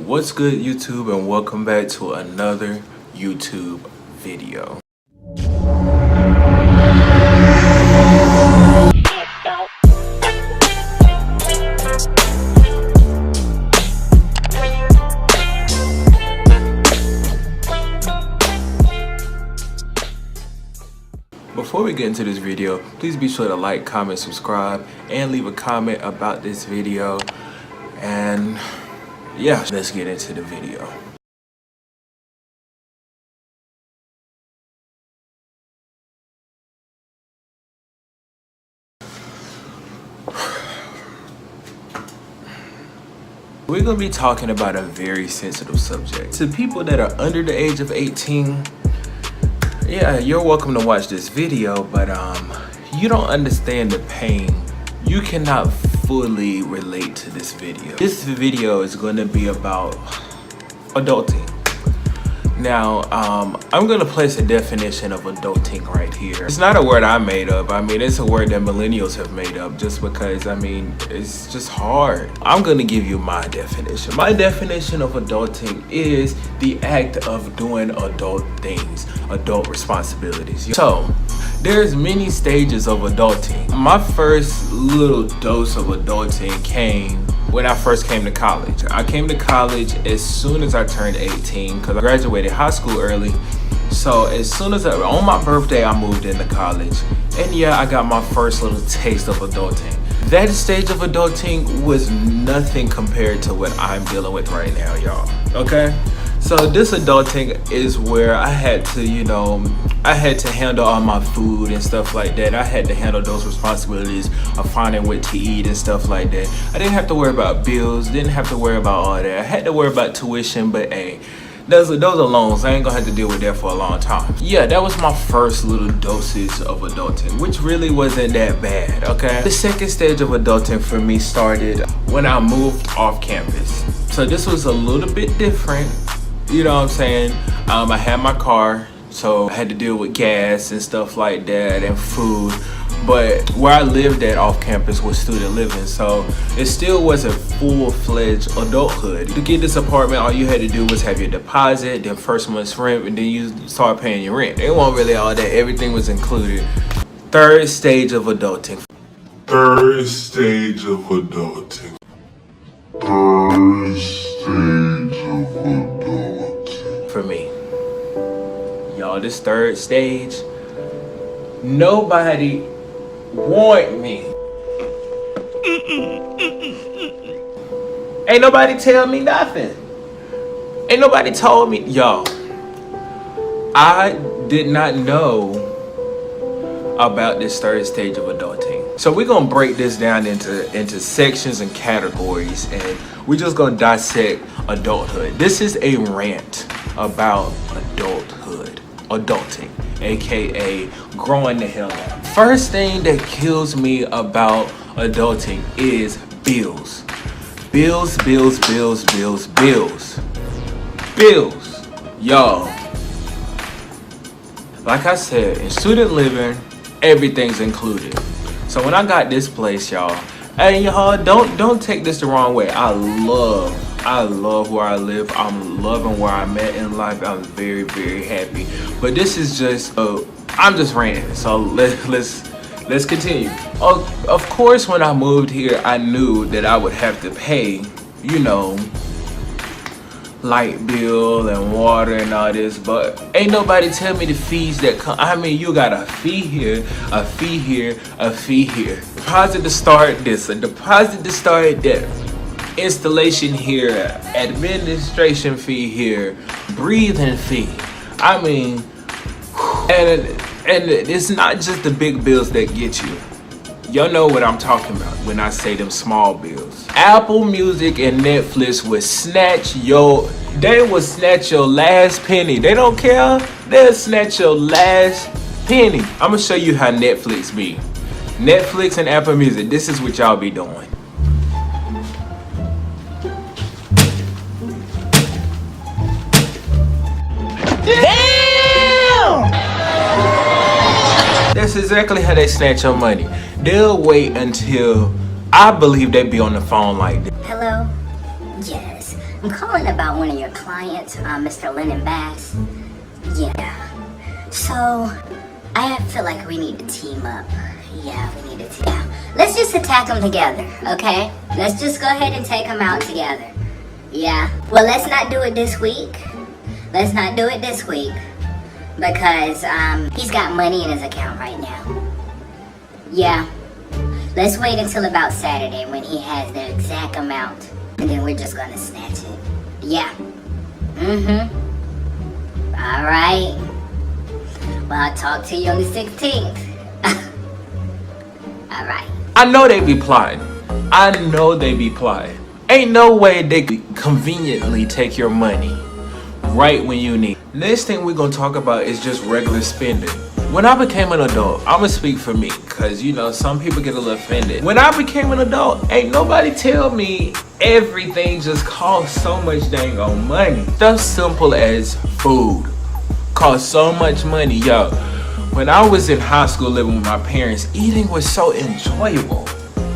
What's good, YouTube, and welcome back to another YouTube video. Before we get into this video, please be sure to like, comment, subscribe, and leave a comment about this video. And yeah, let's get into the video. We're gonna be talking about a very sensitive subject. To people that are under the age of 18, yeah, you're welcome to watch this video, but you don't understand the pain. You cannot fully relate to this video. This video is going to be about adulting. Now, I'm going to place a definition of adulting right here. It's not a word I made up. I mean, it's a word that millennials have made up just because, I mean, it's just hard. I'm going to give you my definition. My definition of adulting is the act of doing adult things, adult responsibilities. So, there's many stages of adulting. My first little dose of adulting came when I first came to college. I came to college as soon as I turned 18 because I graduated high school early. So as soon as on my birthday, I moved into college. And yeah, I got my first little taste of adulting. That stage of adulting was nothing compared to what I'm dealing with right now, y'all. Okay? So this adulting is where I had to, I had to handle all my food and stuff like that. I had to handle those responsibilities of finding what to eat and stuff like that. I didn't have to worry about bills, didn't have to worry about all that. I had to worry about tuition, but hey, those are loans. I ain't gonna have to deal with that for a long time. Yeah, that was my first little dosage of adulting, which really wasn't that bad, okay? The second stage of adulting for me started when I moved off campus. So this was a little bit different. You know what I'm saying? I had my car, so I had to deal with gas and stuff like that and food. But where I lived at off campus was student living, so it still wasn't full-fledged adulthood. To get this apartment, all you had to do was have your deposit, then first month's rent, and then you start paying your rent. It wasn't really all that. Everything was included. Third stage of adulting. Third stage of adulting. Third stage of adulting. For me. Y'all, this third stage, nobody warned me. Ain't nobody tell me nothing. Ain't nobody told me. Y'all, I did not know about this third stage of adulting. So we're gonna break this down into sections and categories, and we're just gonna dissect adulthood. This is a rant about adulting, aka growing the hell up. First thing that kills me about adulting is bills. Bills. Y'all, like I said, in student living, everything's included. So when I got this place, y'all, and y'all, don't take this the wrong way. I love where I live. I'm loving where I'm at in life. I'm very, very happy. But this is just, I'm just ranting. So let's continue. Of course, when I moved here, I knew that I would have to pay, light bill and water and all this, but ain't nobody tell me the fees that come. I mean, you got a fee here, a fee here, a fee here. Deposit to start this, a deposit to start that. Installation here, administration fee here, breathing fee. I mean, and it's not just the big bills that get you. Y'all know what I'm talking about when I say them small bills. Apple Music and Netflix will snatch your last penny. They don't care. They'll snatch your last penny. I'm gonna show you how Netflix be. Netflix and Apple Music, this is what y'all be doing. Damn! That's exactly how they snatch your money. They'll wait until, I believe they be on the phone like this. Hello? Yes, I'm calling about one of your clients, Mr. Lennon Bass. Yeah. So, I feel like we need to team up. Yeah, we need to team up. Let's just attack them together, okay? Let's just go ahead and take them out together. Yeah. Well, let's not do it this week. Let's not do it this week. Because, he's got money in his account right now. Yeah. Let's wait until about Saturday when he has the exact amount. And then we're just gonna snatch it. Yeah. Alright. Well, I'll talk to you on the 16th. Alright. I know they be plotting. I know they be plotting. Ain't no way they could conveniently take your money right when you need. Next thing we're gonna talk about is just regular spending. When I became an adult, I'ma speak for me, cause you know some people get a little offended. When I became an adult, ain't nobody tell me everything just costs so much dang on money. Stuff simple as food costs so much money, yo. When I was in high school living with my parents, eating was so enjoyable.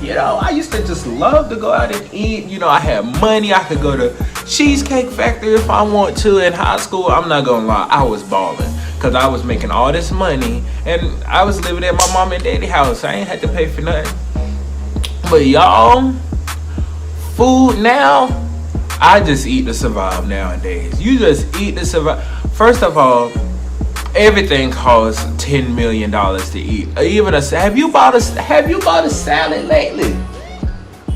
You know, I used to just love to go out and eat. You know, I had money. I could go to Cheesecake Factory if I want to. In high school, I'm not gonna lie, I was balling. Cause I was making all this money and I was living at my mom and daddy house. I ain't had to pay for nothing. But y'all, food now, I just eat to survive nowadays. You just eat to survive. First of all, everything costs $10 million to eat. Even have you bought a salad lately?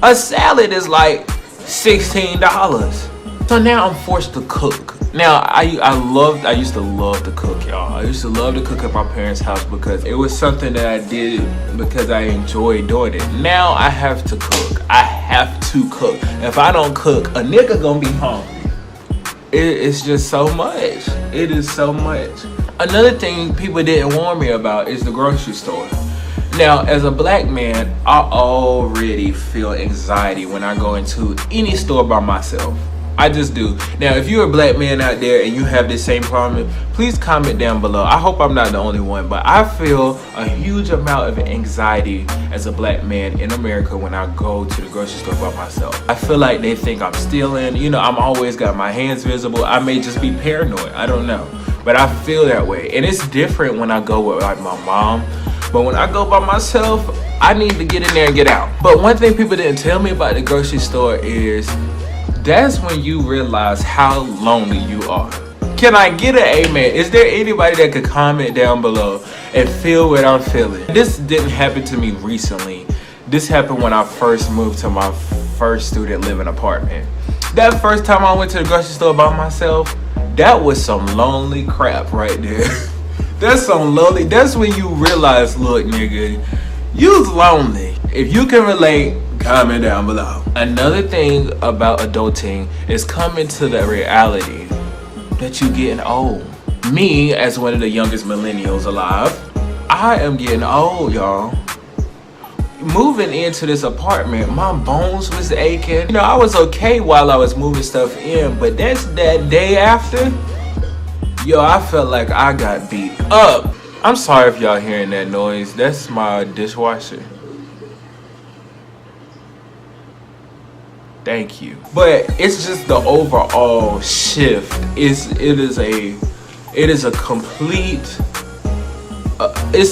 A salad is like $16. So now I'm forced to cook. Now I used to love to cook, y'all. I used to love to cook at my parents' house because it was something that I did because I enjoyed doing it. Now I have to cook. I have to cook. If I don't cook, a nigga gonna be hungry. It's just so much. It is so much. Another thing people didn't warn me about is the grocery store. Now, as a black man, I already feel anxiety when I go into any store by myself. I just do. Now, if you're a black man out there and you have this same problem, please comment down below. I hope I'm not the only one, but I feel a huge amount of anxiety as a black man in America when I go to the grocery store by myself. I feel like they think I'm stealing. You know, I'm always got my hands visible. I may just be paranoid. I don't know. But I feel that way. And it's different when I go with like my mom. But when I go by myself, I need to get in there and get out. But one thing people didn't tell me about the grocery store is that's when you realize how lonely you are. Can I get an amen? Is there anybody that could comment down below and feel what I'm feeling? This didn't happen to me recently. This happened when I first moved to my first student living apartment. That first time I went to the grocery store by myself, that was some lonely crap right there. That's some lonely. That's when you realize, look, nigga, you's lonely. If you can relate, comment down below. Another thing about adulting is coming to the reality that you getting old. Me, as one of the youngest millennials alive, I am getting old, y'all. Moving into this apartment, my bones was aching. You know, I was okay while I was moving stuff in, but that's that day after, yo, I felt like I got beat up. I'm sorry if y'all hearing that noise. That's my dishwasher. Thank you. But it's just the overall shift. It's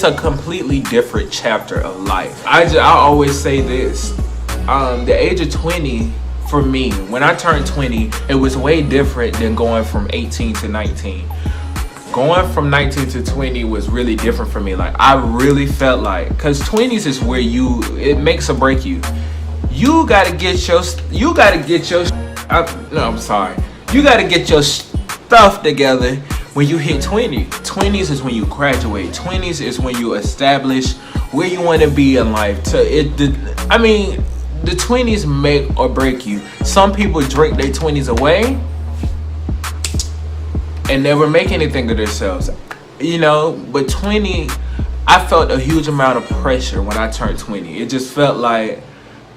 a completely different chapter of life. I always say this. The age of 20 for me, when I turned 20, it was way different than going from 18 to 19. Going from 19 to 20 was really different for me. Like, I really felt like, cause 20s is where it makes or break you. You gotta get your stuff together when you hit 20. 20s is when you graduate. 20s is when you establish where you want to be in life. The 20s make or break you. Some people drink their 20s away and never make anything of themselves. You know, but 20, I felt a huge amount of pressure when I turned 20. It just felt like,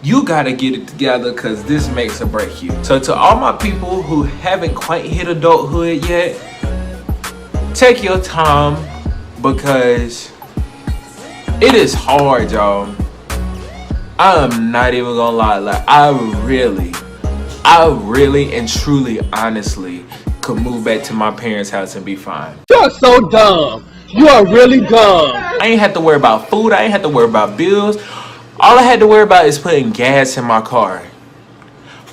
you gotta get it together because this makes or break you. So to all my people who haven't quite hit adulthood yet, take your time because it is hard, y'all. I am not even gonna lie. Like, I really I really and truly, honestly, could move back to my parents' house and be fine. You are so dumb. You are really dumb. I ain't had to worry about food. I ain't had to worry about bills. All I had to worry about is putting gas in my car.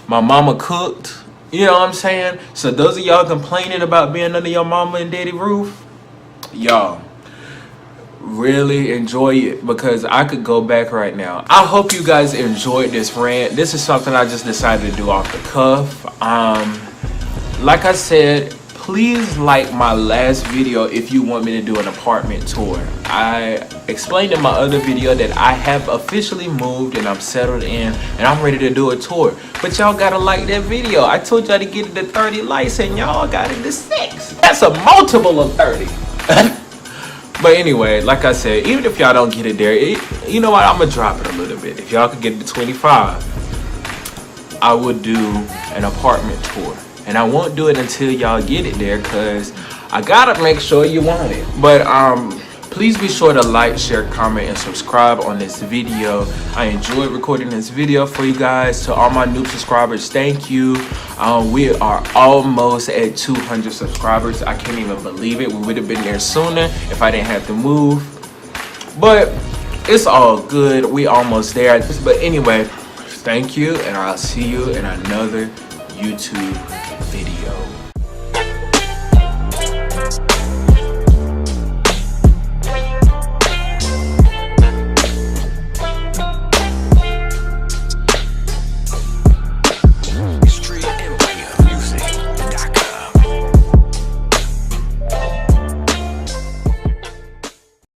My mama cooked. You know what I'm saying? So those of y'all complaining about being under your mama and daddy roof, y'all really enjoy it, because I could go back right now. I hope you guys enjoyed this rant. This is something I just decided to do off the cuff. Like I said, please like my last video if you want me to do an apartment tour. I explained in my other video that I have officially moved and I'm settled in and I'm ready to do a tour. But y'all gotta like that video. I told y'all to get it to 30 likes and y'all got it to 6. That's a multiple of 30. But anyway, like I said, even if y'all don't get it there, you know what? I'm gonna drop it a little bit. If y'all could get it to 25, I would do an apartment tour. And I won't do it until y'all get it there, because I gotta make sure you want it. But please be sure to like, share, comment, and subscribe on this video. I enjoyed recording this video for you guys. To all my new subscribers, thank you. We are almost at 200 subscribers. I can't even believe it. We would have been there sooner if I didn't have to move. But it's all good. We almost there. But anyway, thank you, and I'll see you in another YouTube